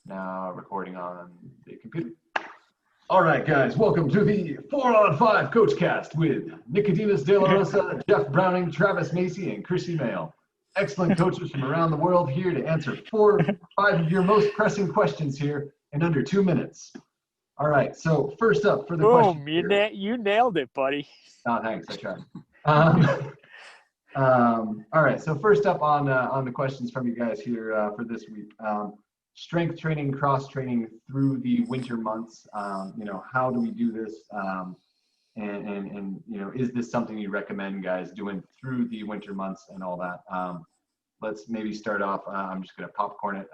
Now recording on the computer. All right, guys, welcome to the 4-on-5 CoachCast with Nickademus, De La Rosa, Jeff Browning, Travis Macy, and Krissy Moehl. Excellent coaches from around the world here to answer 5 of your most pressing questions here in under 2 minutes. All right, so first up for the question. Boom, you nailed it, buddy. Oh, thanks, I tried. All right, so first up on the questions from you guys here for this week. Strength training, cross training through the winter months. How do we do this? And is this something you recommend guys doing through the winter months and all that? Let's maybe start off. I'm just going to popcorn it.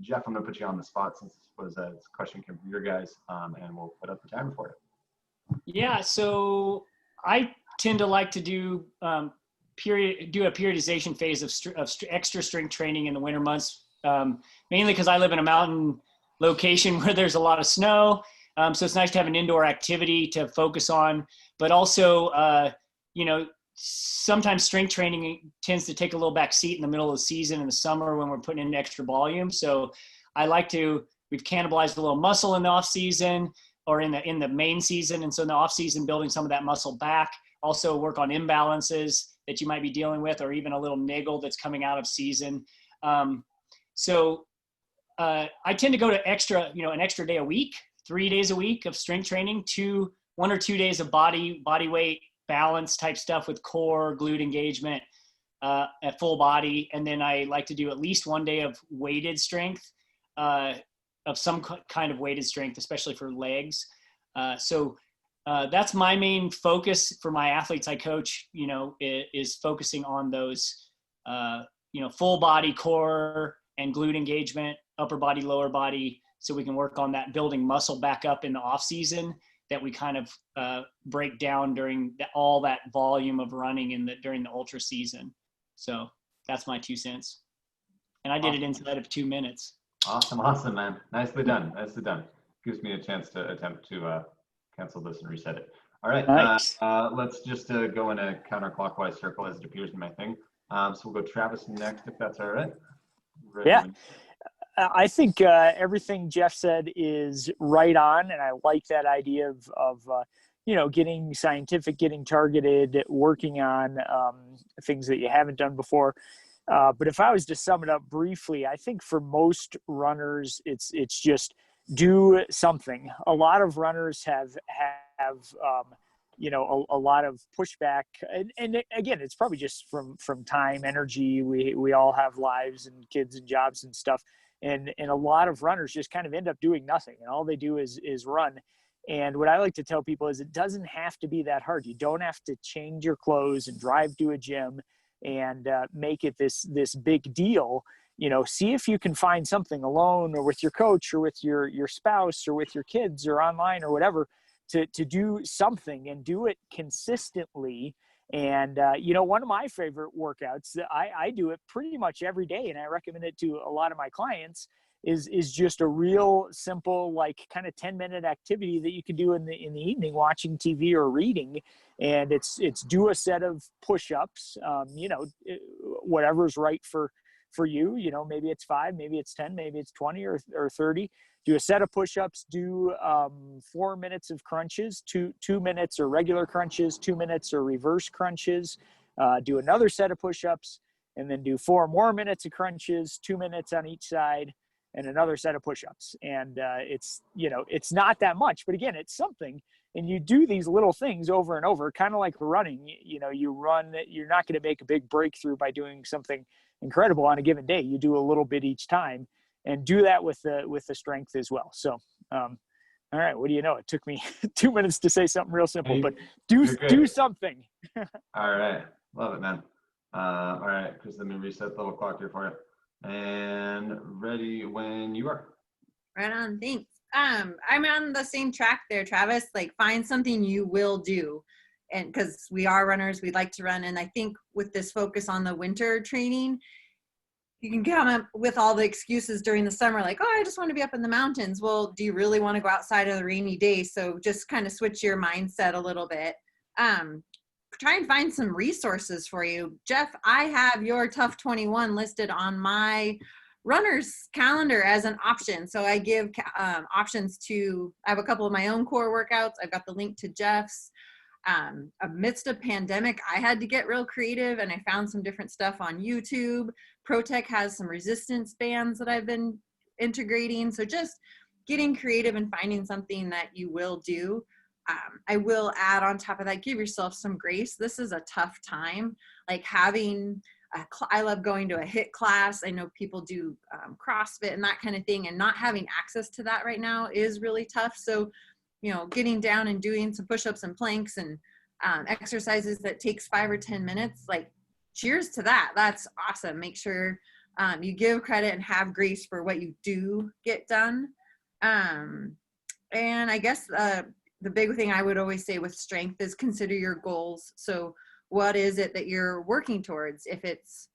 Jeff, I'm going to put you on the spot since this question came from your guys, and we'll put up the timer for it. Yeah, so I tend to like to do a periodization phase of extra strength training in the winter months. Mainly because I live in a mountain location where there's a lot of snow. So it's nice to have an indoor activity to focus on, but also, sometimes strength training tends to take a little back seat in the middle of the season in the summer when we're putting in extra volume. So we've cannibalized a little muscle in the off season or in the main season. And so in the off season, building some of that muscle back, also work on imbalances that you might be dealing with, or even a little niggle that's coming out of season. So I tend to go to an extra day a week, 3 days a week of strength training, 1 or 2 days of body weight balance type stuff with core, glute engagement at full body. And then I like to do at least 1 day of weighted strength, of some kind of weighted strength, especially for legs. So that's my main focus for my athletes I coach, is focusing on those, full body core and glute engagement, upper body, lower body, so we can work on that building muscle back up in the off season that we kind of break down during all that volume of running during the ultra season. So that's my 2 cents. And I did it inside of 2 minutes. Awesome, man. Nicely done. Gives me a chance to attempt to cancel this and reset it. All right, nice. Let's just go in a counterclockwise circle as it appears in my thing. So we'll go Travis next, if that's all right. Ready? Yeah, I think everything Jeff said is right on, and I like that idea of getting scientific, getting targeted, working on things that you haven't done before. But if I was to sum it up briefly, I think for most runners, it's just do something. A lot of runners have a lot of pushback, and again, it's probably just from time, energy. We all have lives and kids and jobs and stuff, and a lot of runners just kind of end up doing nothing, and all they do is run. And what I like to tell people is it doesn't have to be that hard. You don't have to change your clothes and drive to a gym and make it this big deal. See if you can find something alone or with your coach or with your spouse or with your kids or online or whatever to do something and do it consistently. And, one of my favorite workouts, I do it pretty much every day, and I recommend it to a lot of my clients, is just a real simple, like kind of 10-minute activity that you can do in the evening watching TV or reading. And it's do a set of push-ups, whatever's right for you. Maybe it's 5, maybe it's 10, maybe it's 20 or 30. Do a set of push-ups, do 4 minutes of crunches, 2 minutes or regular crunches, 2 minutes or reverse crunches, do another set of push-ups, and then do 4 more minutes of crunches, 2 minutes on each side, and another set of push-ups. And it's not that much, but again, it's something. And you do these little things over and over, kind of like running. You run, you're not going to make a big breakthrough by doing something incredible on a given day. You do a little bit each time, and do that with the strength as well. So, all right, what do you know? It took me 2 minutes to say something real simple, but do something. All right, love it, man. All right, Chris, let me reset the little clock here for you. And ready when you are. Right on, thanks. I'm on the same track there, Travis. Like, find something you will do. And because we are runners, we like to run. And I think with this focus on the winter training, you can come up with all the excuses during the summer, like, oh, I just want to be up in the mountains. Well, do you really want to go outside on a rainy day? So just kind of switch your mindset a little bit. Try and find some resources for you. Jeff, I have your Tough 21 listed on my runner's calendar as an option. So I give options to, I have a couple of my own core workouts. I've got the link to Jeff's. Amidst a pandemic, I had to get real creative, and I found some different stuff on YouTube. ProTech has some resistance bands that I've been integrating. So just getting creative and finding something that you will do. I will add on top of that, give yourself some grace. This is a tough time. Like having I love going to a HIIT class. I know people do CrossFit and that kind of thing, and not having access to that right now is really tough. So, you know, getting down and doing some push-ups and planks and exercises that takes 5 or 10 minutes, like cheers to that. That's awesome. Make sure you give credit and have grace for what you do get done. And I guess the big thing I would always say with strength is consider your goals. So what is it that you're working towards? If it's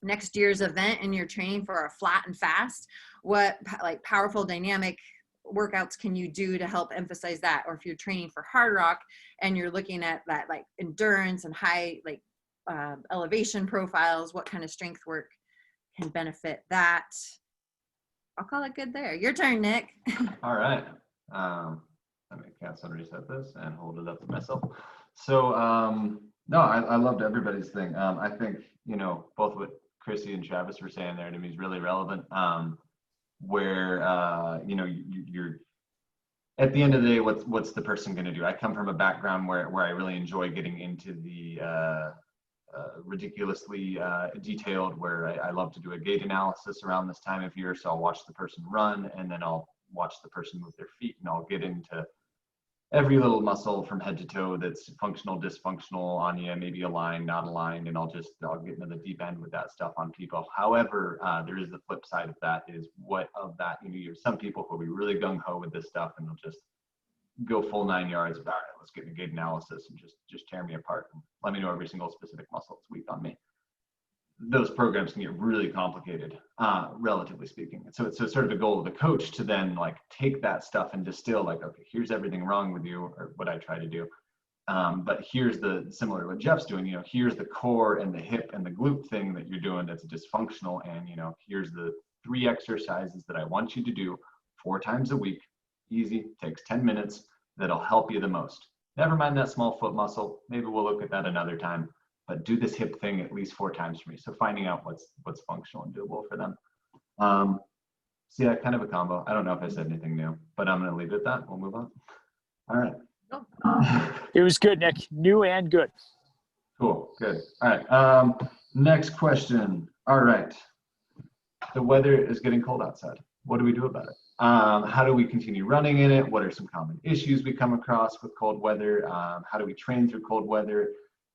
next year's event and you're training for a flat and fast, what like powerful dynamic workouts can you do to help emphasize that? Or if you're training for hard rock and you're looking at that like endurance and high like elevation profiles, what kind of strength work can benefit that? I'll call it good there. Your turn, Nick. All right. Let me cancel and reset this and hold it up to myself. So no, I loved everybody's thing. I think, you know, both what Krissy and Travis were saying there to me is really relevant. Where you know, you're at the end of the day, what's the person going to do? I come from a background where I really enjoy getting into the ridiculously detailed, where I love to do a gait analysis around this time of year. So I'll watch the person run, and then I'll watch the person move their feet, and I'll get into every little muscle from head to toe that's functional, dysfunctional on you, maybe aligned, not aligned, and I'll get into the deep end with that stuff on people. However, there is the flip side of that, is what of that, you know, you have some people who will be really gung-ho with this stuff, and they'll just go full 9 yards of, all right, let's get in a gait analysis and just tear me apart and let me know every single specific muscle that's weak on me. Those programs can get really complicated, relatively speaking. So it's sort of a goal of the coach to then like take that stuff and distill like, okay, here's everything wrong with you, or what I try to do. But here's the, similar to what Jeff's doing, you know, here's the core and the hip and the glute thing that you're doing that's dysfunctional. And, you know, here's the 3 exercises that I want you to do 4 times a week. Easy, takes 10 minutes, that'll help you the most. Never mind that small foot muscle. Maybe we'll look at that another time. But do this hip thing at least 4 times for me. So finding out what's functional and doable for them. So yeah, kind of a combo. I don't know if I said anything new, but I'm going to leave it at that. We'll move on. All right. It was good, Nick. New and good. Cool. Good. All right. Next question. All right. The weather is getting cold outside. What do we do about it? How do we continue running in it? What are some common issues we come across with cold weather? How do we train through cold weather?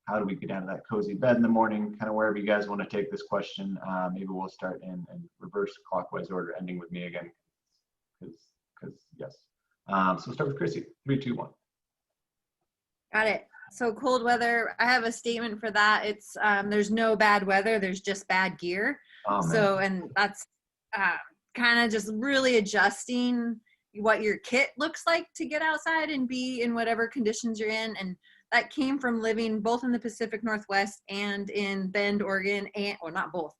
How do we get out of that cozy bed in the morning? Kind of wherever you guys want to take this question. Maybe we'll start in reverse clockwise order, ending with me again, because yes. So we'll start with Krissy. 3, 2, 1. Got it. So cold weather, I have a statement for that. It's there's no bad weather, there's just bad gear. Oh, so, and that's kind of just really adjusting what your kit looks like to get outside and be in whatever conditions you're in. And that came from living both in the Pacific Northwest and in Bend, Oregon, and, or not both,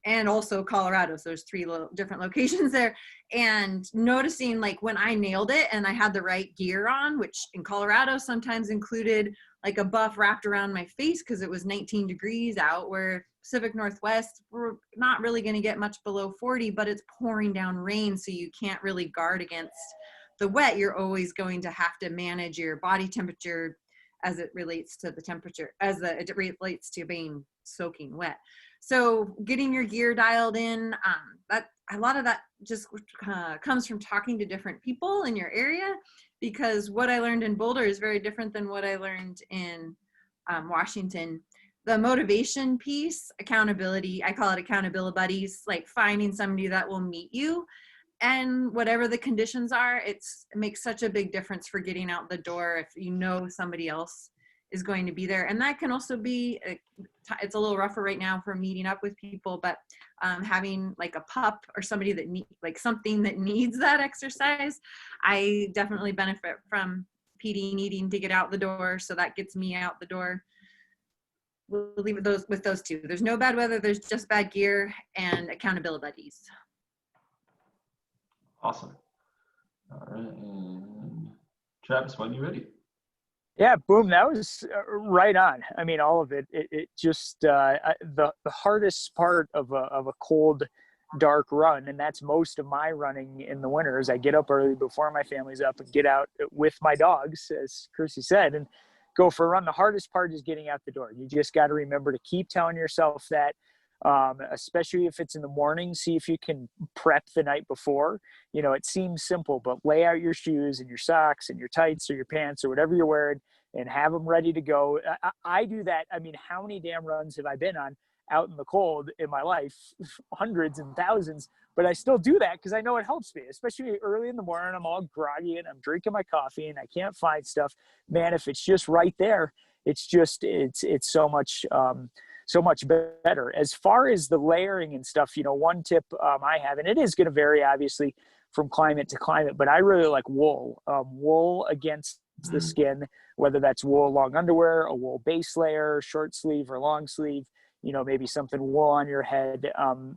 and also Colorado. So there's 3 different locations there. And noticing like when I nailed it and I had the right gear on, which in Colorado sometimes included like a buff wrapped around my face because it was 19 degrees out, where Pacific Northwest, we're not really going to get much below 40, but it's pouring down rain. So you can't really guard against the wet. You're always going to have to manage your body temperature as it relates to the temperature, it relates to being soaking wet. So getting your gear dialed in, that a lot of that just comes from talking to different people in your area, because what I learned in Boulder is very different than what I learned in Washington. The motivation piece, accountability, I call it accountability buddies, like finding somebody that will meet you. And whatever the conditions are, it makes such a big difference for getting out the door if you know somebody else is going to be there. And that can also be, it's a little rougher right now for meeting up with people, but having like a pup or somebody that like something that needs that exercise, I definitely benefit from PD needing to get out the door. So that gets me out the door. We'll leave it with those 2. There's no bad weather, there's just bad gear and accountability buddies. Awesome. All right. And Travis, when you ready? Yeah, boom. That was right on. I mean, all of it. It just the hardest part of a cold, dark run, and that's most of my running in the winter. Is I get up early before my family's up and get out with my dogs, as Krissy said, and go for a run. The hardest part is getting out the door. You just got to remember to keep telling yourself that. Especially if it's in the morning, see if you can prep the night before. You know, it seems simple, but lay out your shoes and your socks and your tights or your pants or whatever you're wearing and have them ready to go. I do that. I mean, how many damn runs have I been on out in the cold in my life? Hundreds and thousands, but I still do that because I know it helps me, especially early in the morning. I'm all groggy and I'm drinking my coffee and I can't find stuff. Man, if it's just right there, it's so much, so much better. As far as the layering and stuff, you know, one tip I have, and it is going to vary obviously from climate to climate, but I really like wool. Wool against the skin, whether that's wool long underwear, a wool base layer, short sleeve or long sleeve, you know, maybe something wool on your head.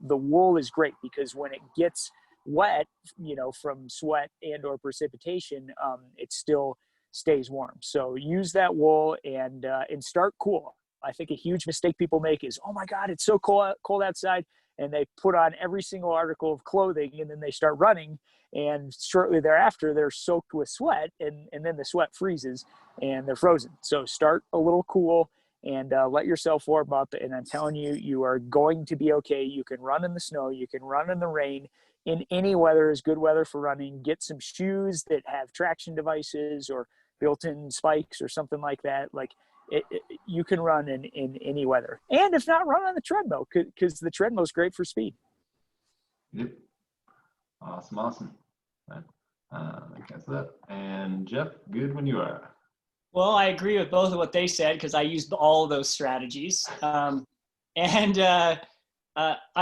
The wool is great because when it gets wet, you know, from sweat and or precipitation, it still stays warm. So use that wool and start cool. I think a huge mistake people make is, oh my God, it's so cold outside. And they put on every single article of clothing and then they start running. And shortly thereafter, they're soaked with sweat and then the sweat freezes and they're frozen. So start a little cool and let yourself warm up. And I'm telling you, you are going to be okay. You can run in the snow. You can run in the rain. In any weather is good weather for running. Get some shoes that have traction devices or built-in spikes or something like that. Like, you can run in any weather, and if not, run on the treadmill because the treadmill is great for speed. Yep. Awesome. Cancel that. And Jeff, good when you are. Well, I agree with both of what they said because I used all of those strategies. I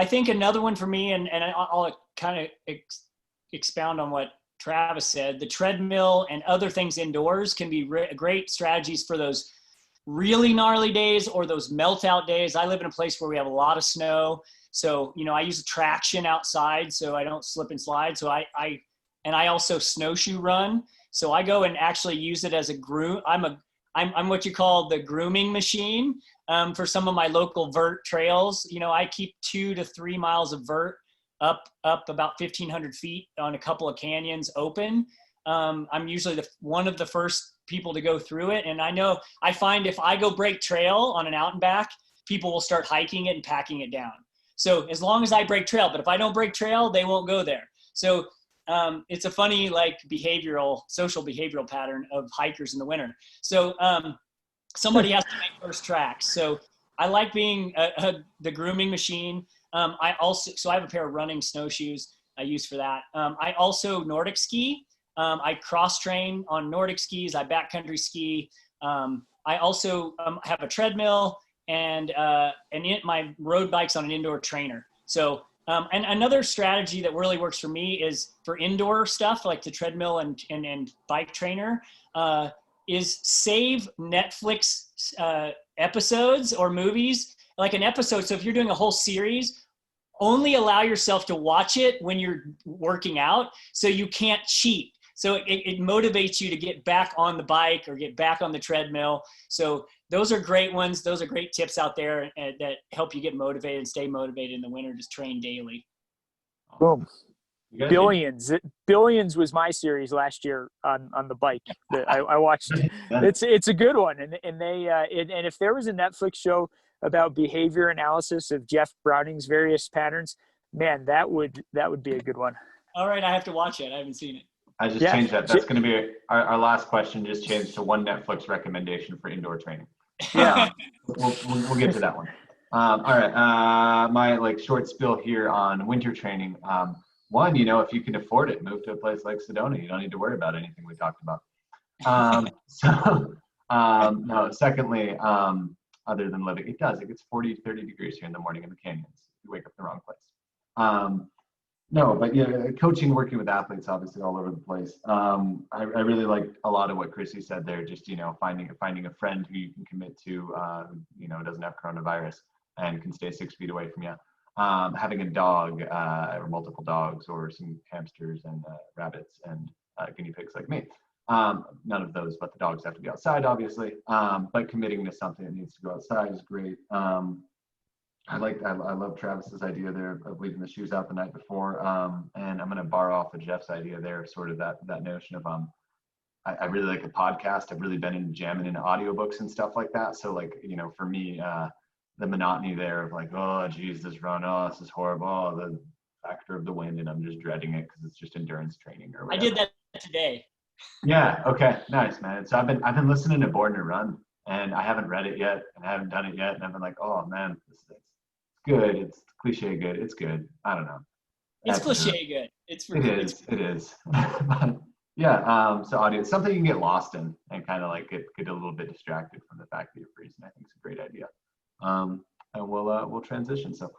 think another one for me, and I'll kind of expound on what Travis said, the treadmill and other things indoors can be great strategies for those really gnarly days or those melt out days. I live in a place where we have a lot of snow. So, you know, I use traction outside so I don't slip and slide. So I also snowshoe run. So I go and actually use it as a groom. I'm what you call the grooming machine for some of my local vert trails. You know, I keep 2 to 3 miles of vert up about 1,500 feet on a couple of canyons open. I'm usually one of the first people to go through it. And I find if I go break trail on an out and back, people will start hiking it and packing it down. So as long as I break trail, but if I don't break trail, they won't go there. So it's a funny, like social behavioral pattern of hikers in the winter. So somebody has to make first tracks. So I like being the grooming machine. I have a pair of running snowshoes I use for that. I also Nordic ski. I cross train on Nordic skis. I backcountry ski. I also have a treadmill and my road bike's on an indoor trainer. So, and another strategy that really works for me is for indoor stuff like the treadmill and bike trainer, is save Netflix episodes or movies, like an episode. So if you're doing a whole series, only allow yourself to watch it when you're working out so you can't cheat. So it motivates you to get back on the bike or get back on the treadmill. So those are great ones. Those are great tips out there that help you get motivated and stay motivated in the winter. Just train daily. Boom. Billions was my series last year on the bike that I watched. It's a good one. And if there was a Netflix show about behavior analysis of Jeff Browning's various patterns, man, that would be a good one. All right. I have to watch it. I haven't seen it. I just changed that. That's going to be our last question. Just changed to one Netflix recommendation for indoor training. Yeah, we'll get to that one. All right. My short spill here on winter training. One, if you can afford it, move to a place like Sedona. You don't need to worry about anything we talked about. No. Secondly, other than living, it gets 40, 30 degrees here in the morning in the canyons. You wake up in the wrong place. No, but coaching, working with athletes, obviously all over the place. I really liked a lot of what Krissy said there. Just finding a friend who you can commit to, doesn't have coronavirus and can stay 6 feet away from you. having a dog or multiple dogs or some hamsters and rabbits and guinea pigs like me. None of those, but the dogs have to be outside, obviously. But committing to something that needs to go outside is great. I love Travis's idea there of leaving the shoes out the night before. And I'm going to borrow off of Jeff's idea there, sort of that notion of I really like a podcast. I've really been jamming into audiobooks and stuff like that. So like, you know, for me, the monotony there of like, oh, geez, this run, oh, this is horrible, oh, the factor of the wind, and I'm just dreading it because it's just endurance training or whatever. I did that today. Yeah. Okay. Nice, man. So I've been listening to Born to Run, and I haven't read it yet, and I haven't done it yet, and I've been like, oh man, it's good. It's cliche good. It's good. I don't know. It's cliche good. It is. But, yeah. So audio, something you can get lost in and kind of like get a little bit distracted from the fact that you're freezing. I think it's a great idea. And we'll transition. So,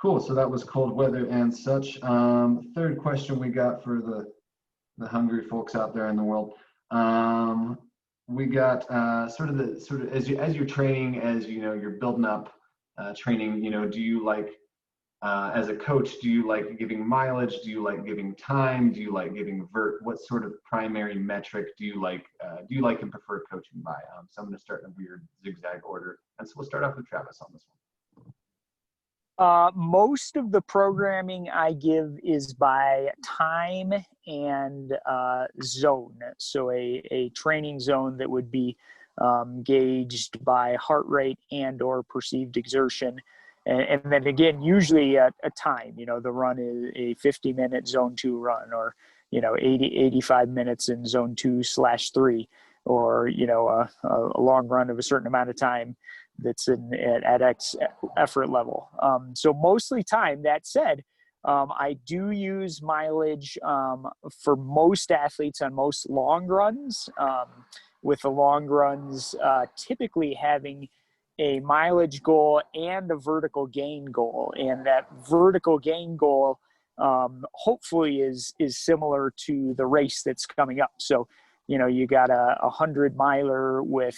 cool. So that was cold weather and such. Third question we got for the hungry folks out there in the world. We got sort of as you're training, as you know, you're building up training. You know, do you like as a coach, do you like giving mileage? Do you like giving time? Do you like giving vert? What sort of primary metric do you like and prefer coaching by? So I'm going to start in a weird zigzag order, and so we'll start off with Travis on this one. Most of the programming I give is by time and zone. So a training zone that would be gauged by heart rate and or perceived exertion. And then again, usually a time, you know, the run is a 50-minute zone 2 run, or, you know, 85 minutes in zone 2/3, or, you know, a long run of a certain amount of time that's at X effort level. So mostly time. That said, I do use mileage for most athletes on most long runs, with the long runs typically having a mileage goal and a vertical gain goal. And that vertical gain goal hopefully is similar to the race that's coming up. So, you know, you got a 100-miler with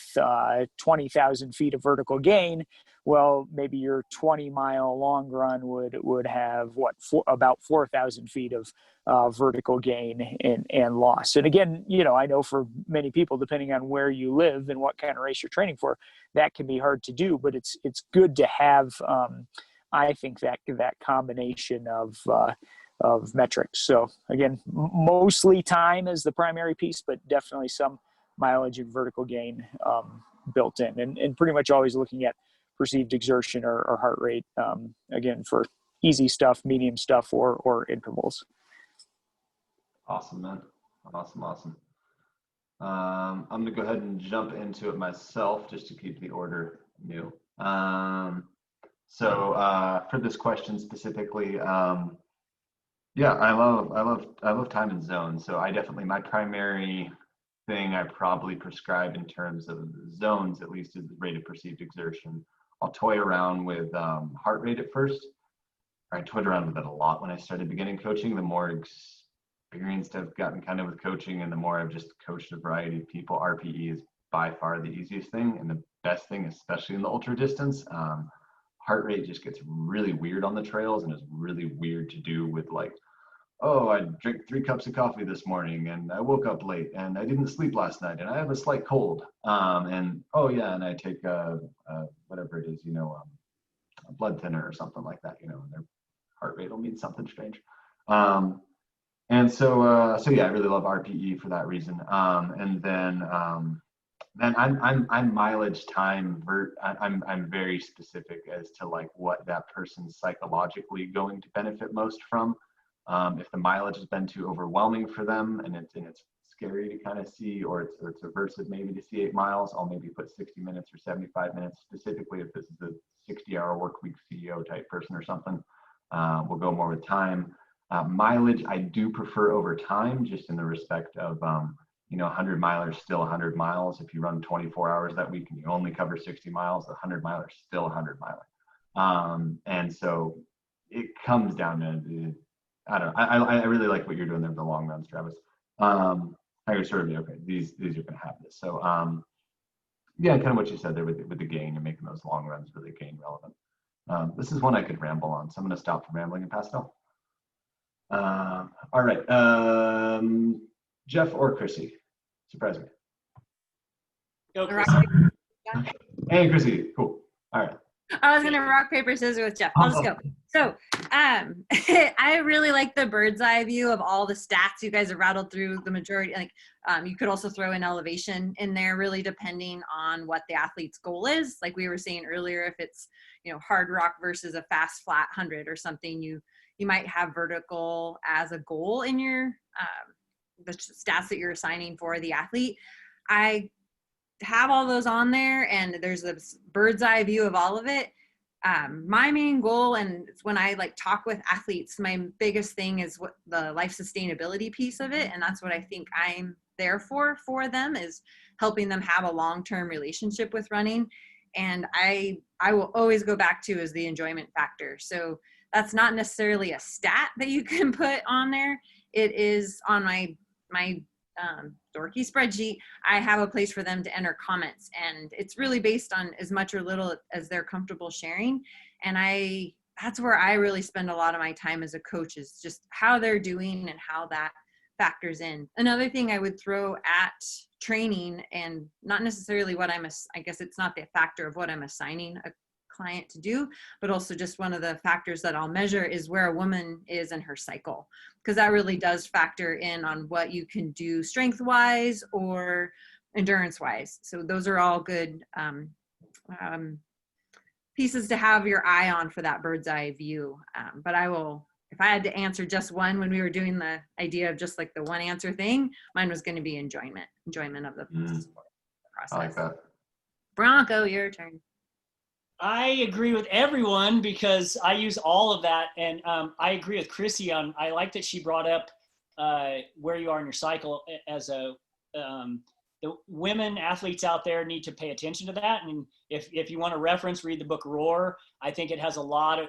20,000 feet of vertical gain. Well, maybe your 20-mile long run would have about 4,000 feet of vertical gain and loss. And again, you know, I know for many people, depending on where you live and what kind of race you're training for, that can be hard to do. But it's good to have, I think, that combination of metrics. So again, mostly time is the primary piece, but definitely some mileage and vertical gain built in, and pretty much always looking at perceived exertion or heart rate, again, for easy stuff, medium stuff, or intervals. Awesome, man. Awesome. I'm going to go ahead and jump into it myself just to keep the order new. So for this question specifically, yeah, I love time and zone. So I definitely, my primary thing I probably prescribe in terms of zones, at least, is the rate of perceived exertion. I'll toy around with heart rate at first. I toyed around with it a lot when I started beginning coaching. The more experienced I've gotten kind of with coaching, and the more I've just coached a variety of people, RPE is by far the easiest thing and the best thing, especially in the ultra distance. Heart rate just gets really weird on the trails, and is really weird to do with, like, oh, I drank 3 cups of coffee this morning, and I woke up late, and I didn't sleep last night, and I have a slight cold. And oh yeah, and I take whatever it is, you know, a blood thinner or something like that, you know, and their heart rate will mean something strange. And so yeah, I really love RPE for that reason. And then I'm mileage time vert. I'm very specific as to like what that person's psychologically going to benefit most from. If the mileage has been too overwhelming for them, and it's scary to kind of see, or it's aversive maybe to see 8 miles, I'll maybe put 60 minutes or 75 minutes, specifically if this is a 60-hour work week CEO type person or something. We'll go more with time. Mileage I do prefer over time, just in the respect of, you know, 100 milers still 100 miles. If you run 24 hours that week and you only cover 60 miles, 100 miler is still 100 miler. And so it comes down to, I don't know. I really like what you're doing there with the long runs, Travis. I would sort of be, okay, these are going to have this. So yeah, kind of what you said there with the gain and making those long runs really gain relevant. This is one I could ramble on, so I'm going to stop from rambling and pass it on. All right. Jeff or Krissy? Surprise me. Go, Chris. Hey, Krissy. Cool. All right. I was gonna rock, paper, scissors with Jeff. I'll just go. So I really like the bird's eye view of all the stats you guys have rattled through. The majority, like you could also throw in elevation in there, really depending on what the athlete's goal is. Like we were saying earlier, if it's, you know, hard rock versus a fast flat 100 or something, you might have vertical as a goal in your the stats that you're assigning for the athlete. I have all those on there, and there's a bird's eye view of all of it. My main goal, and it's when I like talk with athletes, my biggest thing is what the life sustainability piece of it, and that's what I think I'm there for them, is helping them have a long-term relationship with running. And I will always go back to is the enjoyment factor. So that's not necessarily a stat that you can put on there. It is on my dorky spreadsheet. I have a place for them to enter comments, and it's really based on as much or little as they're comfortable sharing. And that's where I really spend a lot of my time as a coach, is just how they're doing and how that factors in. Another thing I would throw at training, and not necessarily what I guess it's not the factor of what I'm assigning a client to do, but also just one of the factors that I'll measure is where a woman is in her cycle, because that really does factor in on what you can do strength wise or endurance wise. So those are all good pieces to have your eye on for that bird's eye view. But if I had to answer just one, when we were doing the idea of just like the one answer thing, mine was going to be enjoyment of the process. I like that. Bronco, your turn. I agree with everyone because I use all of that. And I agree with Krissy on, I like that she brought up where you are in your cycle as the women athletes out there need to pay attention to that. And if you want to reference, read the book Roar. I think it has a lot of,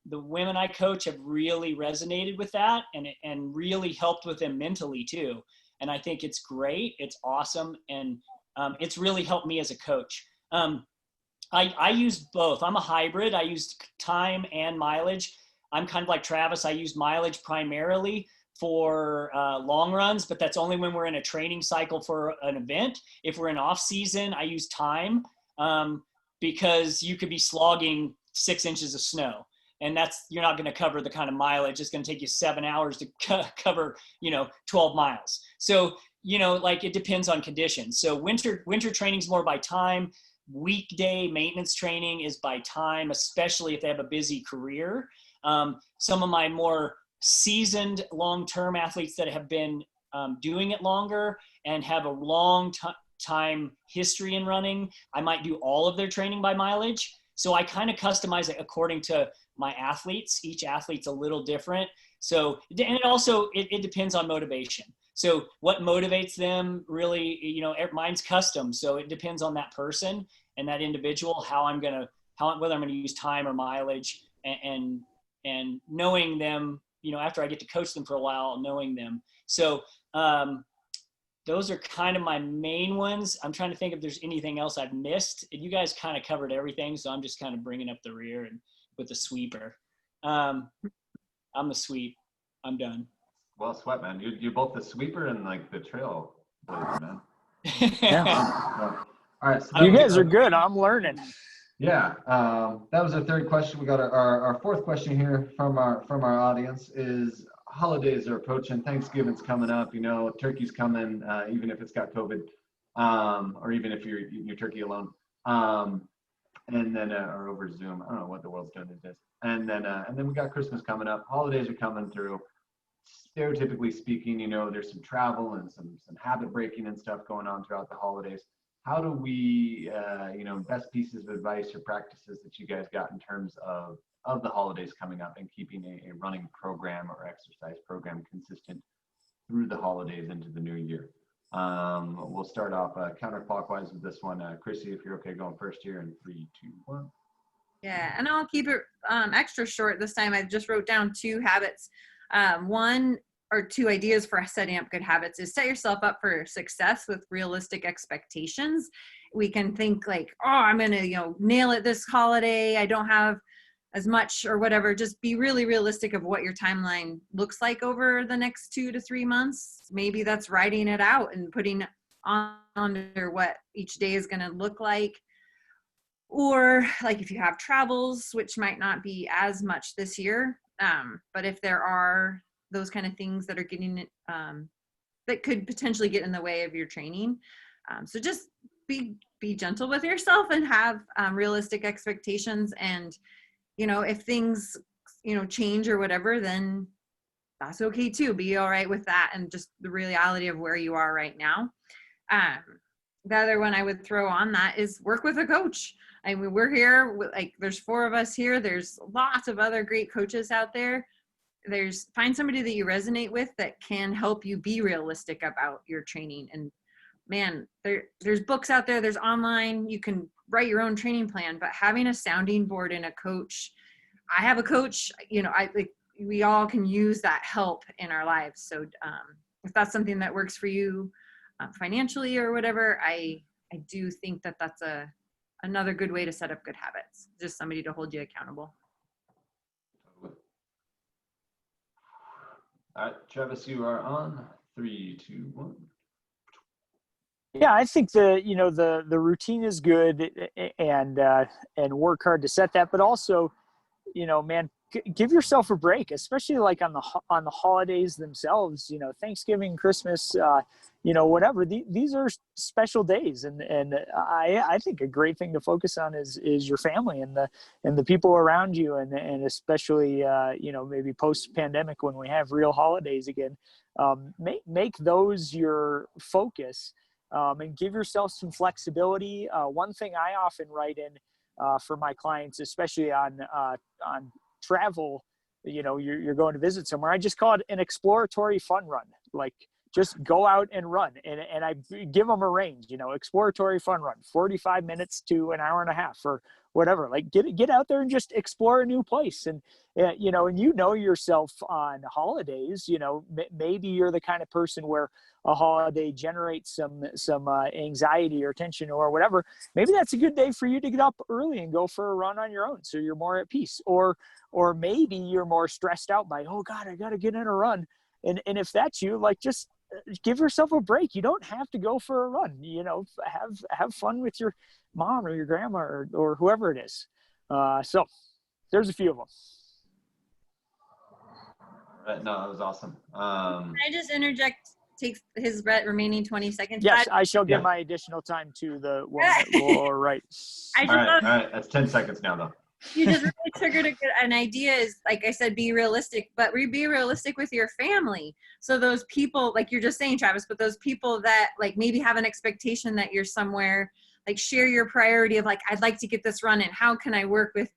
the women I coach have really resonated with that and really helped with them mentally too. And I think it's great. It's awesome. And it's really helped me as a coach. I use both. I'm a hybrid. I use time and mileage. I'm kind of like Travis. I use mileage primarily for long runs, but that's only when we're in a training cycle for an event. If we're in off season, I use time because you could be slogging 6 inches of snow, and you're not going to cover the kind of mileage. It's going to take you 7 hours to cover, 12 miles. So, like it depends on conditions. So winter training's more by time. Weekday maintenance training is by time, especially if they have a busy career. Some of my more seasoned long-term athletes that have been doing it longer and have a long time history in running, I might do all of their training by mileage. So I kind of customize it according to my athletes. Each athlete's a little different. So, and it also, it depends on motivation. So what motivates them really, mine's custom. So it depends on that person and that individual, whether I'm going to use time or mileage, and knowing them, after I get to coach them for a while, knowing them. So those are kind of my main ones. I'm trying to think if there's anything else I've missed. You guys kind of covered everything. So I'm just kind of bringing up the rear and with the sweeper. I'm the sweep. I'm done. Well, sweat, man. You're both the sweeper and like the trail blazer, man. Yeah. All right. So you guys are good. I'm learning. Yeah. That was our third question. We got our fourth question here from our audience is, holidays are approaching. Thanksgiving's coming up. Turkey's coming, even if it's got COVID, or even if you're eating your turkey alone, and then or over Zoom. I don't know what the world's doing these days. And then we got Christmas coming up. Holidays are coming through. Stereotypically speaking, there's some travel and some habit breaking and stuff going on throughout the holidays. How do we, best pieces of advice or practices that you guys got in terms of the holidays coming up and keeping a running program or exercise program consistent through the holidays into the new year? We'll start off counterclockwise with this one. Krissy, if you're okay going first here in 3, 2, 1. Yeah, and I'll keep it extra short this time. I just wrote down 2 habits. One, or two ideas for setting up good habits is set yourself up for success with realistic expectations. We can think like, oh, I'm going to, nail it this holiday. I don't have as much or whatever. Just be really realistic of what your timeline looks like over the next 2 to 3 months. Maybe that's writing it out and putting on under what each day is going to look like. Or like if you have travels, which might not be as much this year, but if there are those kind of things that are getting that could potentially get in the way of your training, so just be gentle with yourself and have realistic expectations. And if things change or whatever, then that's okay too. Be all right with that, and just the reality of where you are right now. The other one I would throw on that is work with a coach. I mean, we're here, like there's 4 of us here. There's lots of other great coaches out there. Find somebody that you resonate with that can help you be realistic about your training. And man, there's books out there, there's online, you can write your own training plan, but having a sounding board and a coach, I have a coach, we all can use that help in our lives. So if that's something that works for you financially or whatever, I do think that that's another good way to set up good habits. Just somebody to hold you accountable. All right, Travis, you are on. 3, 2, 1. Yeah, I think the routine is good, and work hard to set that, but also, man, give yourself a break, especially like on the holidays themselves. Thanksgiving, Christmas, whatever. These are special days, and I think a great thing to focus on is your family and the people around you, and especially maybe post pandemic when we have real holidays again. Make those your focus, and give yourself some flexibility. One thing I often write in for my clients, especially on travel, you're going to visit somewhere, I just call it an exploratory fun run. Like, just go out and run, and I give them a range, exploratory fun run, 45 minutes to an hour and a half or whatever. Like, get out there and just explore a new place. And yourself on holidays, maybe you're the kind of person where a holiday generates some anxiety or tension or whatever. Maybe that's a good day for you to get up early and go for a run on your own, so you're more at peace. Or maybe you're more stressed out by, oh God, I got to get in a run. And if that's you, like, just give yourself a break. You don't have to go for a run. Have fun with your mom or your grandma or whoever it is. So there's a few of them. No, that was awesome. Can I just interject? Takes his remaining 20 seconds. Yes, I shall give my additional time to the one that will right. All right. That's 10 seconds now, though. You just really triggered an idea. Is, like I said, be realistic, but be realistic with your family. So those people, like you're just saying, Travis, but those people that like maybe have an expectation that you're somewhere, like share your priority of like, I'd like to get this run, and how can I work with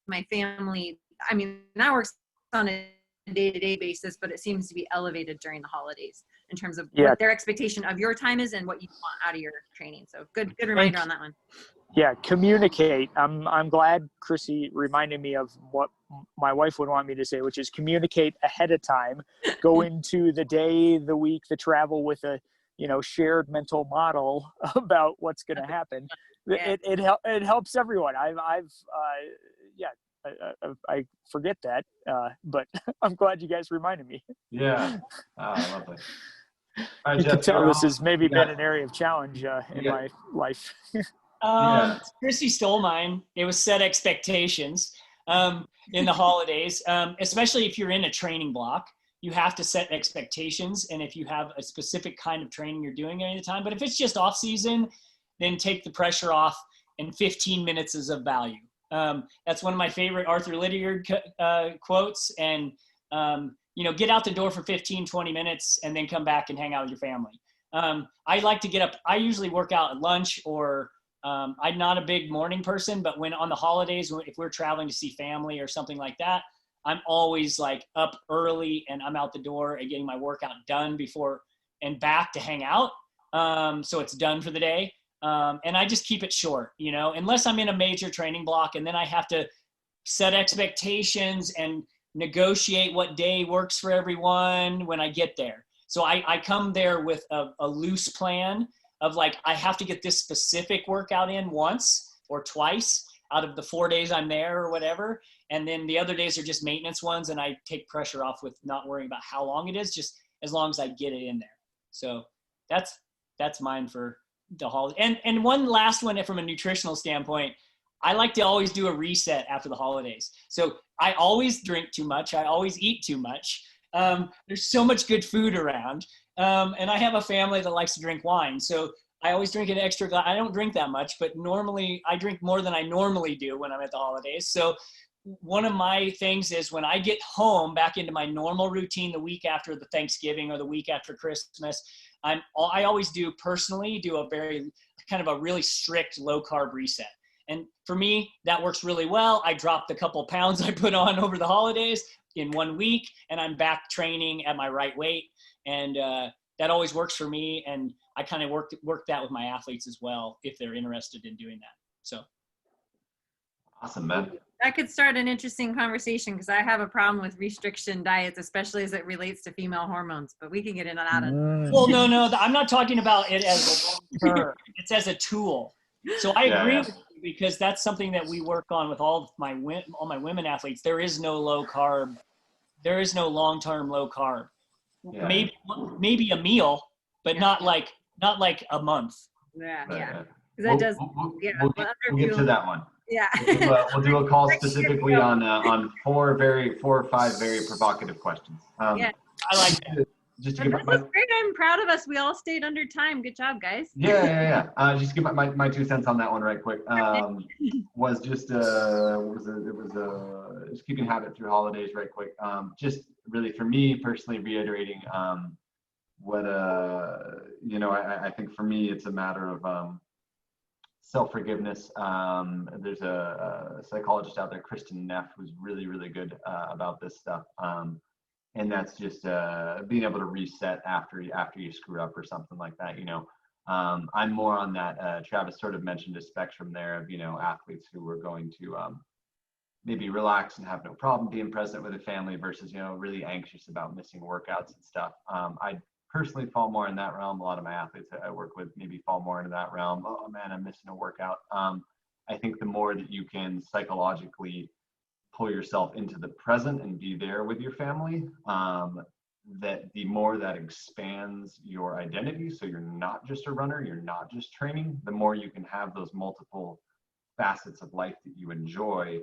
my family? I mean, that works on a day-to-day basis, but it seems to be elevated during the holidays in terms of what their expectation of your time is and what you want out of your training. So good reminder on that one. Yeah, communicate. I'm glad Krissy reminded me of what my wife would want me to say, which is communicate ahead of time. Go into the day, the week, the travel with a shared mental model about what's going to happen. Yeah. It helps everyone. I forget that, but I'm glad you guys reminded me. Yeah, lovely. All right, you Jeff, can tell this has maybe been an area of challenge in my life. Krissy stole mine. It was set expectations in the holidays, especially if you're in a training block. You have to set expectations, and if you have a specific kind of training you're doing at any time. But if it's just off season, then take the pressure off, and 15 minutes is of value. That's one of my favorite Arthur Lydiard quotes. And, get out the door for 15, 20 minutes and then come back and hang out with your family. I like to get up. I usually work out at lunch, or I'm not a big morning person, but when on the holidays, if we're traveling to see family or something like that, I'm always like up early and I'm out the door and getting my workout done before and back to hang out. So it's done for the day. And I just keep it short, unless I'm in a major training block, and then I have to set expectations and negotiate what day works for everyone when I get there. So I come there with a loose plan of like, I have to get this specific workout in once or twice out of the 4 days I'm there or whatever. And then the other days are just maintenance ones. And I take pressure off with not worrying about how long it is, just as long as I get it in there. So that's mine for the holiday. And one last one from a nutritional standpoint, I like to always do a reset after the holidays. So I always drink too much. I always eat too much. There's so much good food around. And I have a family that likes to drink wine. So I always drink an extra glass. I don't drink that much, but normally I drink more than I normally do when I'm at the holidays. So one of my things is when I get home back into my normal routine the week after the Thanksgiving or the week after Christmas, I always do a very kind of a really strict low carb reset. And for me, that works really well. I dropped a couple pounds I put on over the holidays in 1 week, and I'm back training at my right weight. And that always works for me. And I kind of work that with my athletes as well, if they're interested in doing that. So. Awesome, man. That could start an interesting conversation because I have a problem with restriction diets, especially as it relates to female hormones, but we can get into that. Well, no, I'm not talking about it as a long term. It's as a tool. So I agree with you because that's something that we work on with all my women athletes. There is no low carb. There is no long-term low carb. Yeah. Maybe a meal, but not like a month. Yeah. Because that does. We'll get to that one. Yeah. We'll do a call specifically on 4 or 5 very provocative questions. I like that. Just to This give is great. I'm proud of us. We all stayed under time. Good job, guys. Yeah. Just give my 2 cents on that one right quick. Was just just keeping habit through holidays right quick. Just really for me personally reiterating what I think for me it's a matter of self-forgiveness. There's a psychologist out there, Kristen Neff, who's really, really good about this stuff. And that's just being able to reset after you screw up or something like that. I'm more on that. Travis sort of mentioned a spectrum there of, athletes who were going to maybe relax and have no problem being present with a family versus, really anxious about missing workouts and stuff. I personally fall more in that realm. A lot of my athletes that I work with maybe fall more into that realm. Oh man, I'm missing a workout. I think the more that you can psychologically pull yourself into the present and be there with your family, that the more that expands your identity. So you're not just a runner, you're not just training, the more you can have those multiple facets of life that you enjoy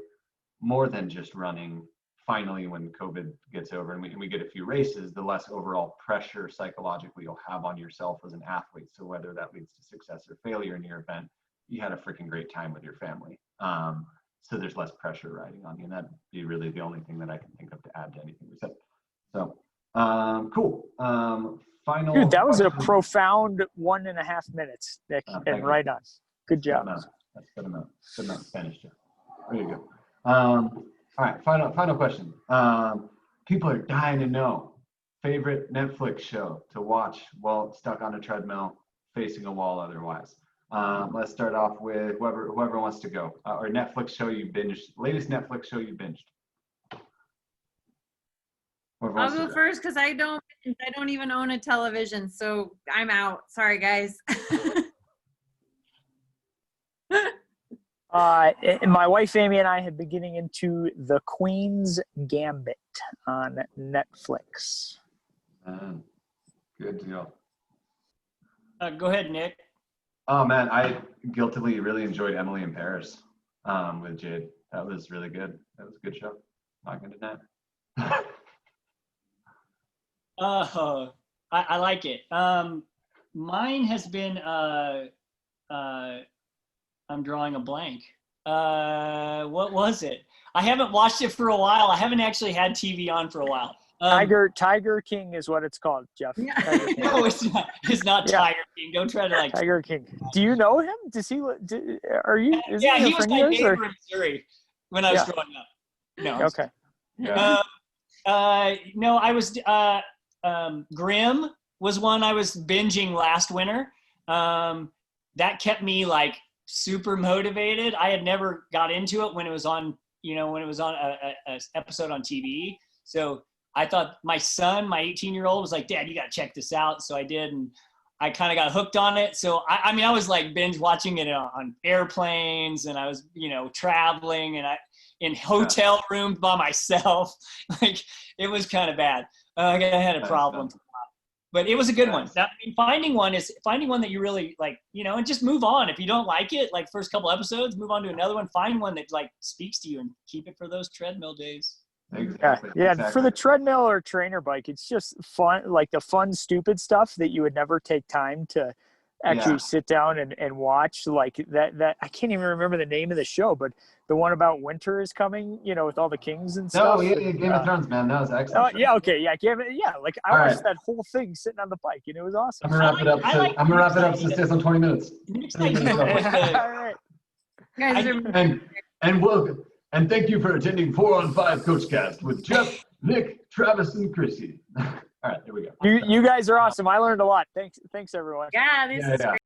more than just running. Finally, when COVID gets over and we get a few races, the less overall pressure psychologically you'll have on yourself as an athlete. So whether that leads to success or failure in your event, you had a freaking great time with your family. So there's less pressure riding on you. And that'd be really the only thing that I can think of to add to anything we said. So, cool. Final. Dude, that was a profound 1.5 minutes, Nick, and right on. Good job. That's good amount. Good amount of Spanish, Jeff. There you go. All right, final question. People are dying to know favorite Netflix show to watch while stuck on a treadmill, facing a wall otherwise. Let's start off with whoever wants to go. Or Netflix show you binged, latest Netflix show you binged. I'll go first because I don't even own a television, so I'm out. Sorry, guys. My wife Amy and I have been getting into The Queen's Gambit on Netflix. Good deal. Go ahead, Nick. Oh man, I guiltily really enjoyed Emily in Paris with Jade. That was really good. That was a good show. Not gonna deny. I like it. Mine has been I'm drawing a blank. What was it? I haven't watched it for a while. I haven't actually had TV on for a while. Tiger King is what it's called, Jeff. Yeah. No, it's not. It's not Tiger King. Don't try to Tiger King. Do you know him? Does he? Are you? Yeah, he was my neighbor in Missouri when I was growing up. No. Okay. Yeah. No, I was Grimm was one I was binging last winter. That kept me super motivated. I had never got into it when it was on, when it was on a episode on TV. So I thought my son, my 18-year-old, was like, Dad, you got to check this out. So I did. And I kind of got hooked on it. So, I mean, I was like binge watching it on airplanes, and I was, traveling, and in hotel rooms by myself. Like, it was kind of bad. I had a problem. But it was a good one. I mean, finding one that you really like, and just move on. If you don't like it, like first couple episodes, move on to another one. Find one that like speaks to you and keep it for those treadmill days. Exactly. Yeah. Exactly. For the treadmill or trainer bike, it's just fun, like the fun, stupid stuff that you would never take time to actually sit down and watch. Like that I can't even remember the name of the show, but the one about winter is coming, with all the kings and stuff. Oh, yeah, Game of Thrones, man. That was excellent. Yeah, okay, yeah, like I watched that whole thing sitting on the bike, and it was awesome. I'm gonna wrap it up so it stays on 20 minutes. All right. Guys are And welcome. And thank you for attending 4 on 5 CoachCast with Jeff, Nick, Travis, and Krissy. All right, here we go. You guys are awesome. I learned a lot. Thanks everyone. yeah, this is great.